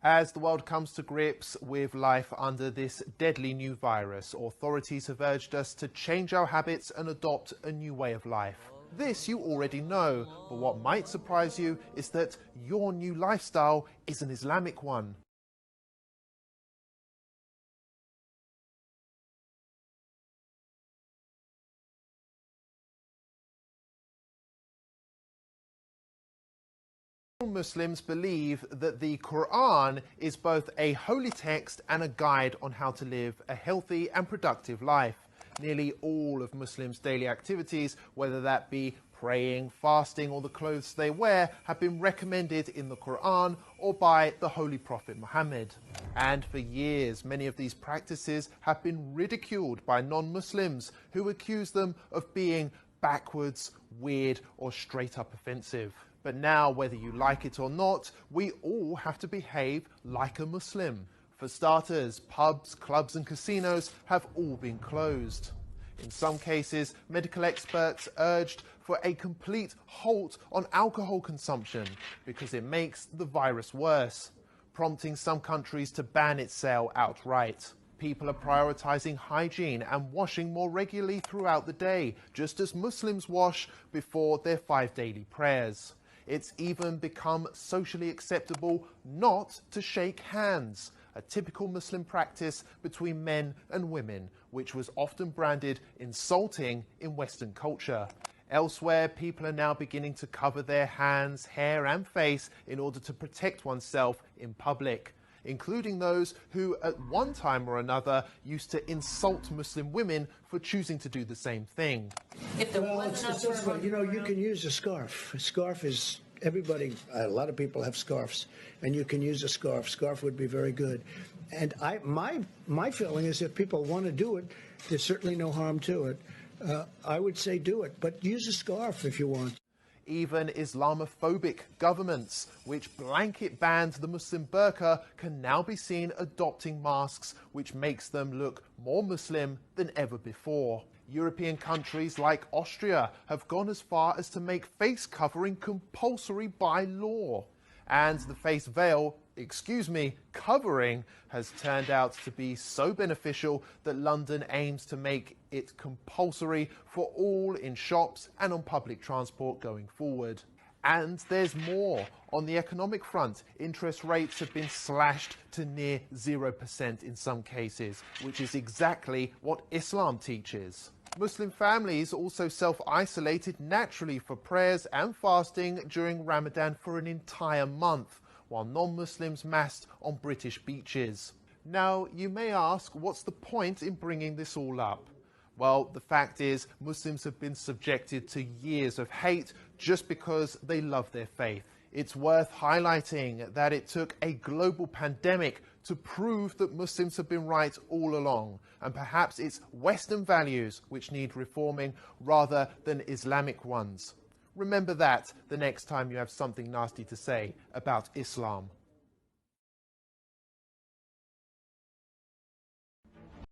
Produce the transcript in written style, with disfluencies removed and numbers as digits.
As the world comes to grips with life under this deadly new virus, authorities have urged us to change our habits and adopt a new way of life. This you already know, but what might surprise you is that your new lifestyle is an Islamic one. Muslims believe that the Quran is both a holy text and a guide on how to live a healthy and productive life. Nearly all of Muslims' daily activities, whether that be praying, fasting, or the clothes they wear, have been recommended in the Quran or by the Holy Prophet Muhammad. And for years, many of these practices have been ridiculed by non-Muslims who accuse them of being backwards, weird, or straight up offensive. But now, whether you like it or not, we all have to behave like a Muslim. For starters, pubs, clubs and casinos have all been closed. In some cases, medical experts urged for a complete halt on alcohol consumption because it makes the virus worse, prompting some countries to ban its sale outright. People are prioritizing hygiene and washing more regularly throughout the day, just as Muslims wash before their 5 daily prayers. It's even become socially acceptable not to shake hands, a typical Muslim practice between men and women, which was often branded insulting in Western culture. Elsewhere, people are now beginning to cover their hands, hair and face in order to protect oneself in public, including those who at one time or another used to insult Muslim women for choosing to do the same thing. Well, it's you know, you can use a scarf. A scarf is, everybody, a lot of people have scarves, and you can use a scarf. Scarf would be very good. And my feeling is if people want to do it, there's certainly no harm to it. I would say do it, but use a scarf if you want. Even Islamophobic governments, which blanket banned the Muslim burqa, can now be seen adopting masks, which makes them look more Muslim than ever before. European countries like Austria have gone as far as to make face covering compulsory by law. And the face veil, covering, has turned out to be so beneficial that London aims to make it compulsory for all in shops and on public transport going forward. And there's more. On the economic front, interest rates have been slashed to near 0% in some cases, which is exactly what Islam teaches. Muslim families also self-isolated naturally for prayers and fasting during Ramadan for an entire month, while non-Muslims massed on British beaches. Now, you may ask, what's the point in bringing this all up? Well, the fact is, Muslims have been subjected to years of hate just because they love their faith. It's worth highlighting that it took a global pandemic to prove that Muslims have been right all along, and perhaps it's Western values which need reforming rather than Islamic ones. Remember that the next time you have something nasty to say about Islam.